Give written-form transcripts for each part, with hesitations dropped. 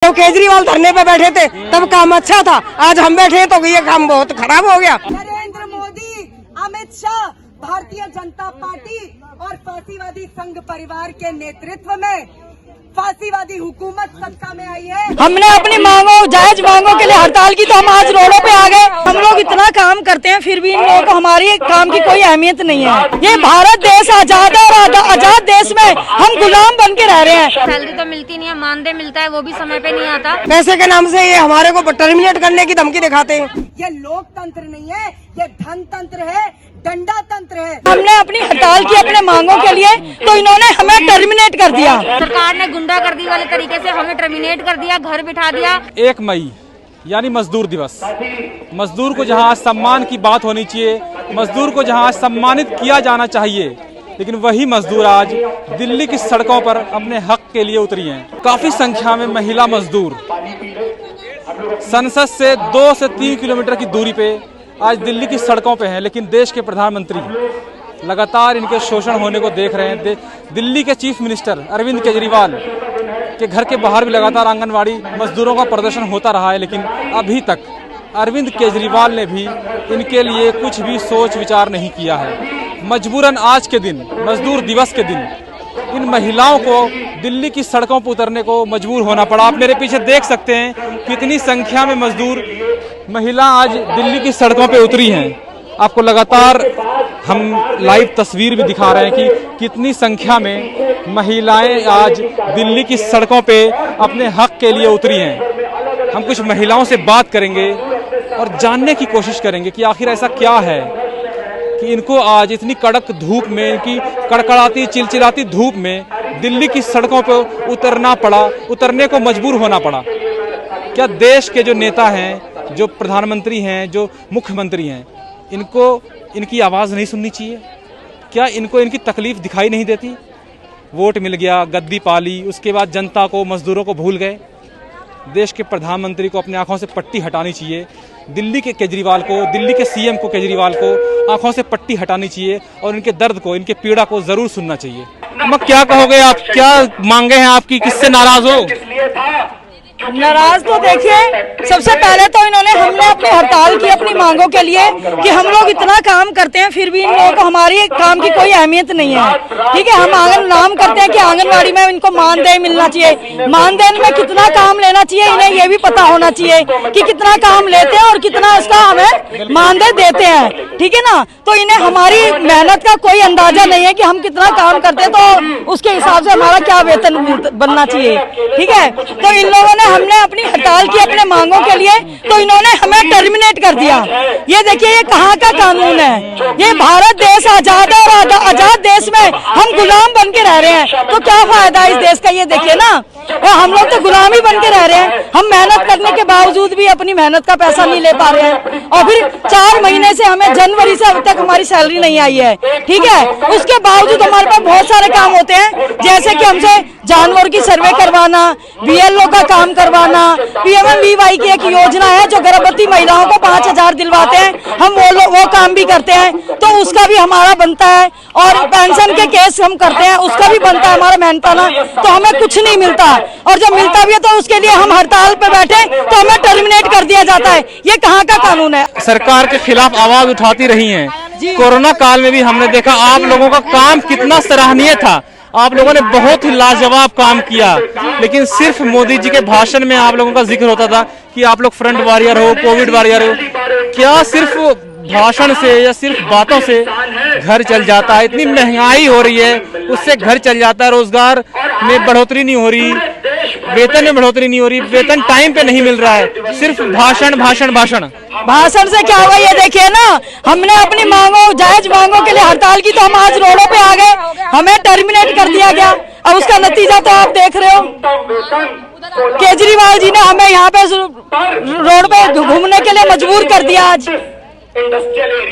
तो केजरीवाल धरने पे बैठे थे तब काम अच्छा था, आज हम बैठे तो ये काम बहुत खराब हो गया। नरेंद्र मोदी, अमित शाह, भारतीय जनता पार्टी और फांसीवादी संघ परिवार के नेतृत्व में फांसीवादी हुकूमत सत्ता में आई है। हमने अपनी मांगों, जायज मांगों के लिए हड़ताल की, तो हम आज रोडों पे आ गए। हम लोग इतना काम करते हैं फिर भी इन लोगों को हमारी काम की कोई अहमियत नहीं है। ये भारत देश आजाद है और आजाद देश में हम गुलाम बन के रह रहे हैं। सैलरी तो मिलती नहीं है, मानदेय मिलता है वो भी समय पे नहीं आता। पैसे के नाम से ये हमारे को टर्मिनेट करने की धमकी दिखाते हैं। ये लोकतंत्र नहीं है, ये धन तंत्र है, डंडा तंत्र है। हमने अपनी हड़ताल की अपने मांगों के लिए, तो इन्होंने हमें टर्मिनेट कर दिया। सरकार ने गुंडागर्दी वाले तरीके से हमें टर्मिनेट कर दिया, घर बिठा दिया। 1 मई यानी मजदूर दिवस, मजदूर को जहां सम्मान की बात होनी चाहिए, मजदूर को जहां सम्मानित किया जाना चाहिए, लेकिन वही मजदूर आज दिल्ली की सड़कों पर अपने हक के लिए उतरी हैं। काफी संख्या में महिला मजदूर संसद से 2 से 3 किलोमीटर की दूरी पे आज दिल्ली की सड़कों पे हैं, लेकिन देश के प्रधानमंत्री लगातार इनके शोषण होने को देख रहे हैं। दिल्ली के चीफ मिनिस्टर अरविंद केजरीवाल के घर के बाहर भी लगातार आंगनवाड़ी मजदूरों का प्रदर्शन होता रहा है, लेकिन अभी तक अरविंद केजरीवाल ने भी इनके लिए कुछ भी सोच विचार नहीं किया है। मजबूरन आज के दिन, मजदूर दिवस के दिन, इन महिलाओं को दिल्ली की सड़कों पर उतरने को मजबूर होना पड़ा। आप मेरे पीछे देख सकते हैं कितनी संख्या में मजदूर महिला आज दिल्ली की सड़कों पे उतरी हैं। आपको लगातार हम लाइव तस्वीर भी दिखा रहे हैं कि कितनी संख्या में महिलाएं आज दिल्ली की सड़कों पे अपने हक के लिए उतरी हैं। हम कुछ महिलाओं से बात करेंगे और जानने की कोशिश करेंगे कि आखिर ऐसा क्या है कि इनको आज इतनी कड़क धूप में, इनकी कड़कड़ाती चिलचिलाती धूप में दिल्ली की सड़कों पर उतरना पड़ा, उतरने को मजबूर होना पड़ा। क्या देश के जो नेता हैं, जो प्रधानमंत्री हैं, जो मुख्यमंत्री हैं, इनको इनकी आवाज़ नहीं सुननी चाहिए? क्या इनको इनकी तकलीफ दिखाई नहीं देती? वोट मिल गया, गद्दी पाली, उसके बाद जनता को, मजदूरों को भूल गए। देश के प्रधानमंत्री को अपनी आंखों से पट्टी हटानी चाहिए। दिल्ली के केजरीवाल को, दिल्ली के सीएम को, केजरीवाल को आंखों से पट्टी हटानी चाहिए और इनके दर्द को, इनके पीड़ा को जरूर सुनना चाहिए। अब क्या कहोगे आप, क्या मांगे हैं आपकी, किससे नाराज हो? नाराज तो देखिए, सबसे पहले तो हमने अपनी हड़ताल की अपनी मांगों के लिए कि हम लोग इतना काम करते हैं फिर भी इन लोगों को हमारी काम की कोई अहमियत नहीं है। ठीक है, हम नाम करते हैं कि आंगनवाड़ी में इनको मानदेय मिलना चाहिए, मानदेय में कितना काम लेना चाहिए इन्हें ये भी पता होना चाहिए कि कितना काम लेते हैं और कितना इसका हमें मानदेय देते हैं। ठीक है ना, तो इन्हें हमारी मेहनत का कोई अंदाजा नहीं है कि हम कितना काम करते हैं, तो उसके हिसाब से हमारा क्या वेतन बनना चाहिए। ठीक है, तो इन लोगों ने, हमने अपनी हड़ताल की अपने मांगों के लिए, तो इन्होंने हमें टर्मिनेट कर दिया। ये देखिए, ये कहाँ का कानून है? ये भारत देश आजाद है और आजाद देश में हम गुलाम बन के रह रहे हैं, तो क्या फायदा इस देश का? ये देखिए ना, हम लोग तो गुलाम ही बन के रह रहे हैं। हम मेहनत करने के बावजूद भी अपनी मेहनत का पैसा नहीं ले पा रहे हैं, और फिर 4 महीने से, हमें जनवरी से अब तक हमारी सैलरी नहीं आई है। ठीक है, उसके बावजूद हमारे पास बहुत सारे काम होते हैं, जैसे कि हमसे जानवर की सर्वे करवाना, BLO का काम करवाना, PMMBY की एक योजना है जो गर्भवती महिलाओं को 5,000 दिलवाते हैं, हम वो काम भी करते हैं, तो उसका भी हमारा बनता है। और पेंशन के केस हम करते हैं, उसका भी बनता है हमारा मेहनताना। तो हमें कुछ नहीं मिलता, और जब मिलता भी है तो उसके लिए हम हड़ताल पे बैठे तो हमें टर्मिनेट कर दिया जाता है। ये कहाँ का कानून है? सरकार के खिलाफ आवाज उठाती रही हैं। कोरोना काल में भी हमने देखा आप लोगों का काम कितना सराहनीय था। आप लोगों ने बहुत ही लाजवाब काम किया, लेकिन सिर्फ मोदी जी के भाषण में आप लोगों का जिक्र होता था कि आप लोग फ्रंट वॉरियर हो, कोविड वॉरियर हो। क्या सिर्फ भाषण से या सिर्फ बातों से घर चल जाता है? इतनी महंगाई हो रही है, उससे घर चल जाता है। रोजगार में बढ़ोतरी नहीं हो रही, वेतन में बढ़ोतरी नहीं हो रही, वेतन टाइम पे नहीं मिल रहा है, सिर्फ भाषण भाषण भाषण। भाषण से क्या होगा? ये देखिए ना, हमने अपनी मांगों, जायज मांगों के लिए हड़ताल की, तो हम आज रोडों पे आ गए, हमें टर्मिनेट कर दिया गया। अब उसका नतीजा तो आप देख रहे हो, केजरीवाल जी ने हमें यहाँ पे रोड पे घूमने के लिए मजबूर कर दिया आज।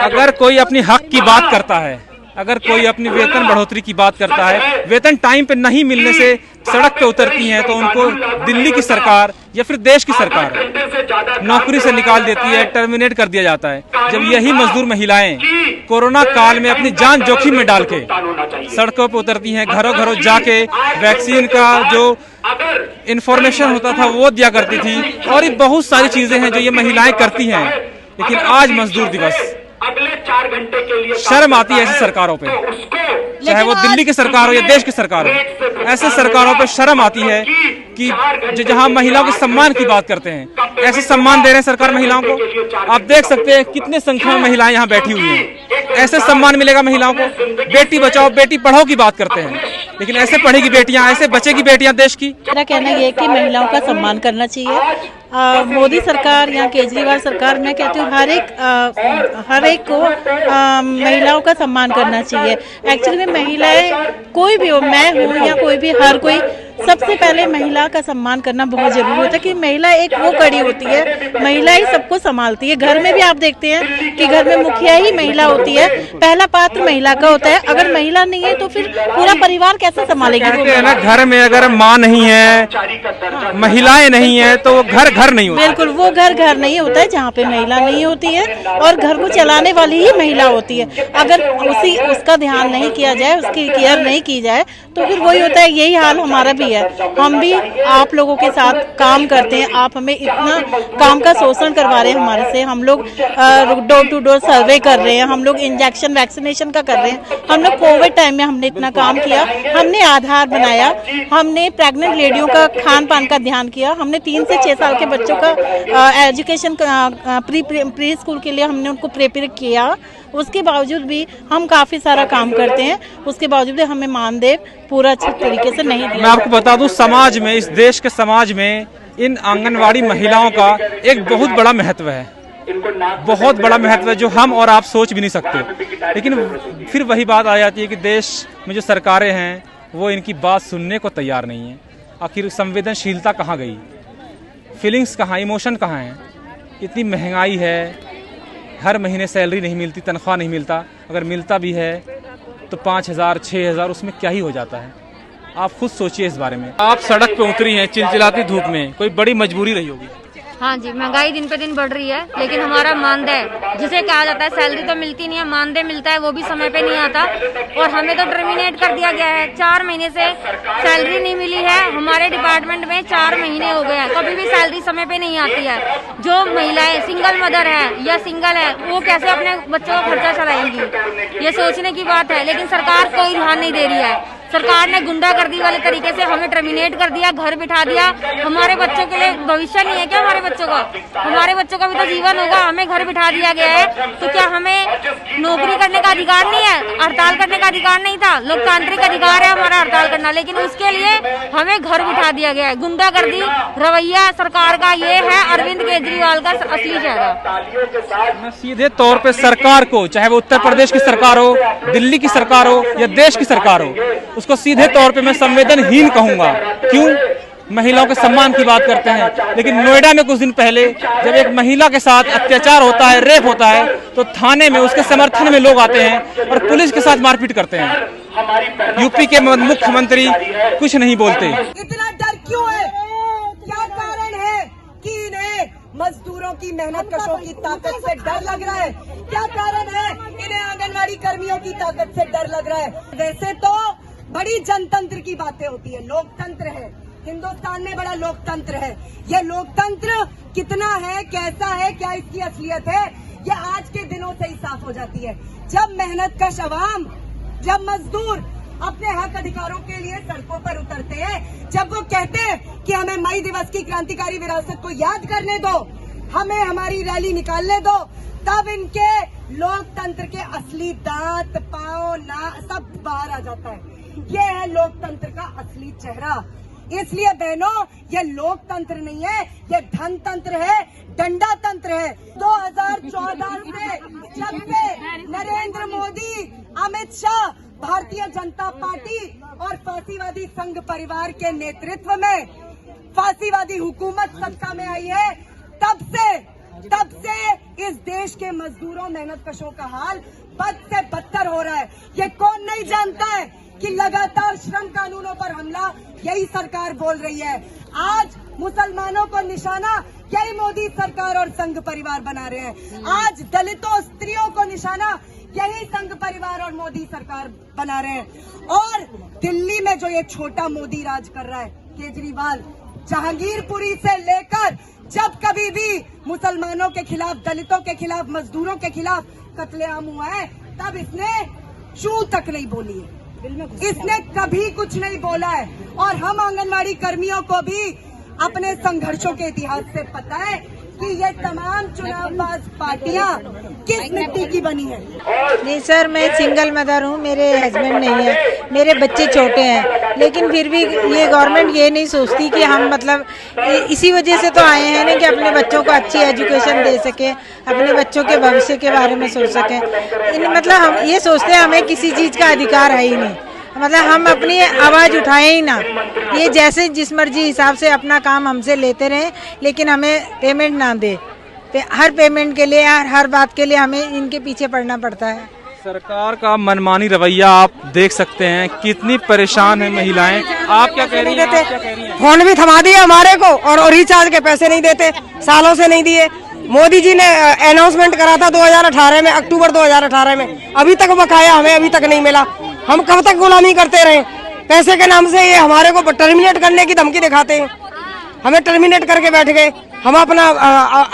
अगर कोई अपनी हक की बात करता है, अगर कोई अपनी वेतन बढ़ोतरी की बात करता है, वेतन टाइम पे नहीं मिलने से सड़क पे उतरती हैं, तो उनको दिल्ली की सरकार या फिर देश की सरकार नौकरी से निकाल देती है, टर्मिनेट कर दिया जाता है। जब यही मजदूर महिलाएं कोरोना काल में अपनी जान जोखिम में डाल के सड़कों पे उतरती हैं, घरों घरों जाके वैक्सीन का जो इंफॉर्मेशन होता था वो दिया करती थी, और ये बहुत सारी चीजें हैं जो ये महिलाएं करती हैं। लेकिन आज मजदूर दिवस, शर्म आती है ऐसी सरकारों पे, चाहे वो दिल्ली की सरकार हो या देश की सरकार हो। ऐसे सरकारों पे शर्म आती है कि जो जहां महिलाओं के सम्मान की बात करते हैं, ऐसे सम्मान दे रहे हैं सरकार महिलाओं को। आप देख सकते हैं कितने संख्या में महिलाएं यहाँ बैठी हुई हैं। ऐसे सम्मान मिलेगा महिलाओं को? बेटी बचाओ बेटी पढ़ाओ की बात करते हैं, लेकिन ऐसे पढ़ेगी बेटियां, ऐसे बचेगी बेटियां देश की। मेरा कहना ये है कि महिलाओं का सम्मान करना चाहिए। मोदी सरकार या केजरीवाल सरकार, मैं कहती हूँ हर एक को महिलाओं का सम्मान करना चाहिए। एक्चुअली में महिलाएं कोई भी हो, मैं हूँ या कोई भी, हर कोई, सबसे पहले महिला का सम्मान करना बहुत जरूरी होता है कि महिला एक वो कड़ी होती है, महिला ही सबको संभालती है। घर में भी आप देखते हैं कि घर में मुखिया ही महिला होती है, पहला पात्र महिला का होता है। अगर महिला नहीं है तो फिर पूरा परिवार कैसे संभालेगी? कहते हैं ना, घर में अगर माँ नहीं है, महिलाएं नहीं है, तो वो घर नहीं होता। बिल्कुल, वो घर नहीं होता है जहाँ पे महिला नहीं होती है, और घर को चलाने वाली ही महिला होती है। अगर उसका ध्यान नहीं किया जाए, उसकी केयर नहीं की जाए, तो फिर वही होता है। यही हाल हमारा भी है। हम भी आप लोगों के साथ काम करते हैं, आप हमें इतना काम का शोषण करवा रहे हैं हमारे से। हम लोग डोर टू डोर सर्वे कर रहे हैं, हम लोग इंजेक्शन वैक्सीनेशन का कर रहे हैं। हम लोग कोविड टाइम में हमने इतना काम किया, हमने आधार बनाया, हमने प्रेग्नेंट लेडियों का खान पान का ध्यान किया, हमने 3 से 6 साल के बच्चों का एजुकेशन प्री स्कूल के लिए हमने उनको प्रिपेयर किया। उसके बावजूद भी हम काफी सारा काम करते हैं, उसके बावजूद भी हमें मानदेय पूरा अच्छे तरीके से नहीं दिया। मैं आपको बता दूं, समाज में, इस देश के समाज में इन आंगनवाड़ी महिलाओं का एक बहुत बड़ा महत्व है, बहुत बड़ा महत्व है, जो हम और आप सोच भी नहीं सकते। लेकिन फिर वही बात आ जाती है कि देश में जो सरकारें हैं वो इनकी बात सुनने को तैयार नहीं है। आखिर संवेदनशीलता कहाँ गई, फीलिंग्स कहाँ, इमोशन कहाँ है? इतनी महंगाई है, हर महीने सैलरी नहीं मिलती, तनख्वाह नहीं मिलता, अगर मिलता भी है तो 5,000 6,000, उसमें क्या ही हो जाता है? आप खुद सोचिए इस बारे में। आप सड़क पे उतरी हैं चिलचिलाती धूप में, कोई बड़ी मजबूरी रही होगी। हाँ जी, महंगाई दिन पे दिन बढ़ रही है, लेकिन हमारा मानदेय, जिसे कहा जाता है, सैलरी तो मिलती नहीं है, मानदेय मिलता है, वो भी समय पे नहीं आता, और हमें तो टर्मिनेट कर दिया गया है। 4 महीने से सैलरी नहीं मिली है। हमारे डिपार्टमेंट में 4 महीने हो गए हैं, कभी भी सैलरी समय पे नहीं आती है। जो महिलाएं सिंगल मदर है या सिंगल है, वो कैसे अपने बच्चों का खर्चा चलाएंगी? ये सोचने की बात है, लेकिन सरकार कोई ध्यान नहीं दे रही है। सरकार ने गुंडागर्दी वाले तरीके से हमें टर्मिनेट कर दिया, घर बिठा दिया। हमारे बच्चों के लिए भविष्य नहीं है क्या? हमारे बच्चों का भी तो जीवन होगा। हमें घर बिठा दिया गया है, तो क्या हमें नौकरी करने का अधिकार नहीं है? हड़ताल करने का अधिकार नहीं था? लोकतांत्रिक अधिकार है हमारा हड़ताल करना, लेकिन उसके लिए हमें घर बिठा दिया गया है। गुंडागर्दी रवैया सरकार का ये है, अरविंद केजरीवाल का असली चेहरा। मैं सीधे तौर पे सरकार को, चाहे वो उत्तर प्रदेश की सरकार हो, दिल्ली की सरकार हो या देश की सरकार हो, उसको सीधे तौर पे मैं संवेदनहीन कहूंगा। क्यों? महिलाओं के सम्मान की बात करते हैं, लेकिन नोएडा में कुछ दिन पहले जब एक महिला के साथ अत्याचार होता है, रेप होता है, तो थाने में उसके समर्थन में लोग आते हैं और पुलिस के साथ मारपीट करते हैं। यूपी के मुख्यमंत्री कुछ नहीं बोलते। इतना डर क्यों है? क्या कारण है कि इन्हें मजदूरों की, मेहनत कशों की ताकत से डर लग रहा है? क्या कारण है इन्हें आंगनवाड़ी कर्मियों की ताकत से डर लग रहा है? वैसे तो बड़ी जनतंत्र की बातें होती है, लोकतंत्र है, हिंदुस्तान में बड़ा लोकतंत्र है। ये लोकतंत्र कितना है, कैसा है, क्या इसकी असलियत है, ये आज के दिनों से ही साफ हो जाती है। जब मेहनतकश अवाम, जब मजदूर अपने हक अधिकारों के लिए सड़कों पर उतरते हैं, जब वो कहते हैं कि हमें मई दिवस की क्रांतिकारी विरासत को याद करने दो, हमें हमारी रैली निकालने दो, तब इनके लोकतंत्र के असली दांत, पांव, ना सब बाहर आ जाता है। ये है लोकतंत्र का असली चेहरा। इसलिए बहनों, ये लोकतंत्र नहीं है, ये धनतंत्र है, डंडा तंत्र है। 2014 से जब से नरेंद्र मोदी, अमित शाह, भारतीय जनता पार्टी और फांसीवादी संघ परिवार के नेतृत्व में फांसीवादी हुकूमत सत्ता में आई है, तब से तब से इस देश के मजदूरों मेहनत कशों का हाल बद से बदतर हो रहा है। ये कौन नहीं जानता है कि लगातार श्रम कानूनों पर हमला यही सरकार बोल रही है। आज मुसलमानों को निशाना यही मोदी सरकार और संघ परिवार बना रहे हैं। आज दलितों स्त्रियों को निशाना यही संघ परिवार और मोदी सरकार बना रहे हैं। और दिल्ली में जो ये छोटा मोदी राज कर रहा है, केजरीवाल, जहांगीरपुरी से लेकर जब कभी भी मुसलमानों के खिलाफ, दलितों के खिलाफ, मजदूरों के खिलाफ कत्लेआम हुआ है, तब इसने चू तक नहीं बोली है, इसने कभी कुछ नहीं बोला है। और हम आंगनवाड़ी कर्मियों को भी अपने संघर्षों के इतिहास से पता है कि ये तमाम चुनावबाज पार्टियां किस मिट्टी की बनी है। नहीं सर, मैं सिंगल मदर हूँ, मेरे हस्बैंड नहीं है, मेरे बच्चे छोटे हैं, लेकिन फिर भी ये गवर्नमेंट ये नहीं सोचती कि हम मतलब इसी वजह से तो आए हैं ना कि अपने बच्चों को अच्छी एजुकेशन दे सके, अपने बच्चों के भविष्य के बारे में सोच सकें। मतलब हम ये सोचते हैं हमें किसी चीज़ का अधिकार है ही नहीं, मतलब हम अपनी आवाज़ उठाएं ही ना। ये जैसे जिस मर्जी हिसाब से अपना काम हमसे लेते रहें, लेकिन हमें पेमेंट ना दे। हर पेमेंट के लिए, हर बात के लिए हमें इनके पीछे पड़ना पड़ता है। सरकार का मनमानी रवैया आप देख सकते हैं, कितनी परेशान है महिलाएं। आप क्या कह रही हैं? फोन भी थमा दिए हमारे को और रिचार्ज के पैसे नहीं देते, सालों से नहीं दिए। मोदी जी ने अनाउंसमेंट करा था 2018 में, अक्टूबर 2018 में, अभी तक बकाया हमें अभी तक नहीं मिला। हम कब तक गुलामी करते रहे? पैसे के नाम से ये हमारे को टर्मिनेट करने की धमकी दिखाते हैं, हमें टर्मिनेट करके बैठ गए। हम अपना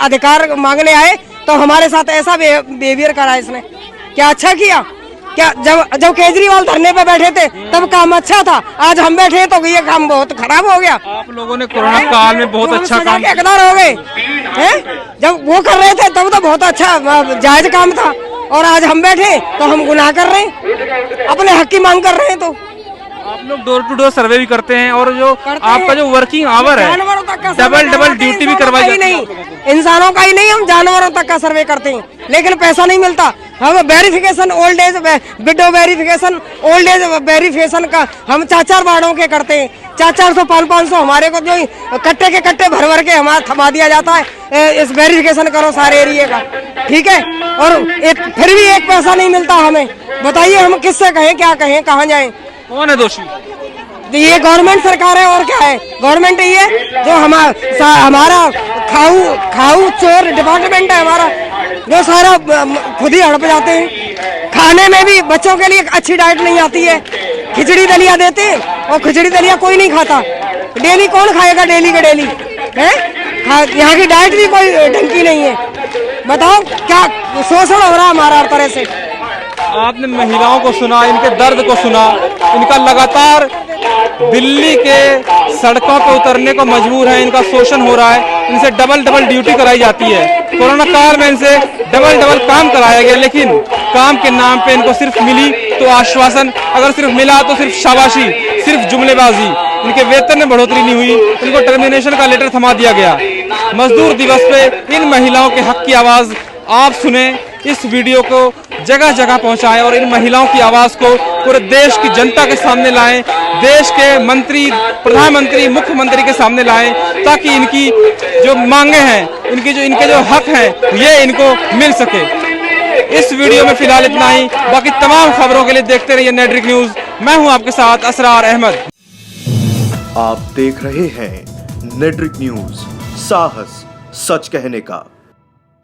अधिकार मांगने आए तो हमारे साथ ऐसा बिहेवियर करा इसने। क्या अच्छा किया? क्या जब केजरीवाल धरने पे बैठे थे तब काम अच्छा था, आज हम बैठे तो ये काम बहुत खराब हो गया। आप लोगों ने कोरोना काल में बहुत अच्छा काम इकदार हो गए हैं, जब वो कर रहे थे तब तो बहुत अच्छा जायज काम था, और आज हम बैठे तो हम गुनाह कर रहे हैं, अपने हक की मांग कर रहे हैं। तो आप लोग डोर टू डोर सर्वे भी करते हैं, और जो आपका जो वर्किंग आवर है, डबल ड्यूटी भी करवाई जाती है। नहीं, इंसानों का ही नहीं, हम जानवरों तक का सर्वे करते हैं, लेकिन पैसा नहीं मिलता। हम verification old age window verification, old age verification का हम 4-4 वार्डों के करते हैं। 400 500 हमारे को जो कट्टे के कट्टे भर भर के हमारा थमा दिया जाता है, इस वेरिफिकेशन करो सारे एरिया का, ठीक है। और फिर भी एक पैसा नहीं मिलता हमें। बताइए हम किससे कहें, क्या कहें, कहाँ जाएं? कौन है दोषी? ये गवर्नमेंट सरकार है, और क्या है? गवर्नमेंट ही है जो हमारा खाऊ चोर डिपार्टमेंट है हमारा, जो सारा खुद ही हड़प जाते हैं। खाने में भी बच्चों के लिए अच्छी डाइट नहीं आती है, खिचड़ी दलिया देते हैं, और खिचड़ी दलिया कोई नहीं खाता। डेली कौन खाएगा? डेली का डेली है। यहाँ की डाइट भी कोई ढंग की नहीं है। बताओ क्या शोषण हो रहा है हमारा हर तरह से। आपने महिलाओं को सुना, इनके दर्द को सुना, इनका लगातार दिल्ली के सड़कों पर उतरने को मजबूर है, इनका शोषण हो रहा है, इनसे डबल ड्यूटी कराई जाती है। कोरोना काल में इनसे डबल काम कराया गया, लेकिन काम के नाम पे इनको सिर्फ मिली तो आश्वासन, अगर सिर्फ मिला तो सिर्फ शाबाशी, सिर्फ जुमलेबाजी। इनके वेतन में बढ़ोतरी नहीं हुई, इनको टर्मिनेशन का लेटर थमा दिया गया। मजदूर दिवस पे इन महिलाओं के हक की आवाज आप सुने, इस वीडियो को जगह जगह पहुंचाएं और इन महिलाओं की आवाज को पूरे देश की जनता के सामने लाएं, देश के मंत्री, प्रधानमंत्री, मुख्यमंत्री के सामने लाएं, ताकि इनकी जो मांगे हैं, इनके जो हक हैं, ये इनको मिल सके। इस वीडियो में फिलहाल इतना ही, बाकी तमाम खबरों के लिए देखते रहिए नेटरिक न्यूज। मैं हूं आपके साथ असरार अहमद। आप देख रहे हैं नेटरिक न्यूज, साहस सच कहने का।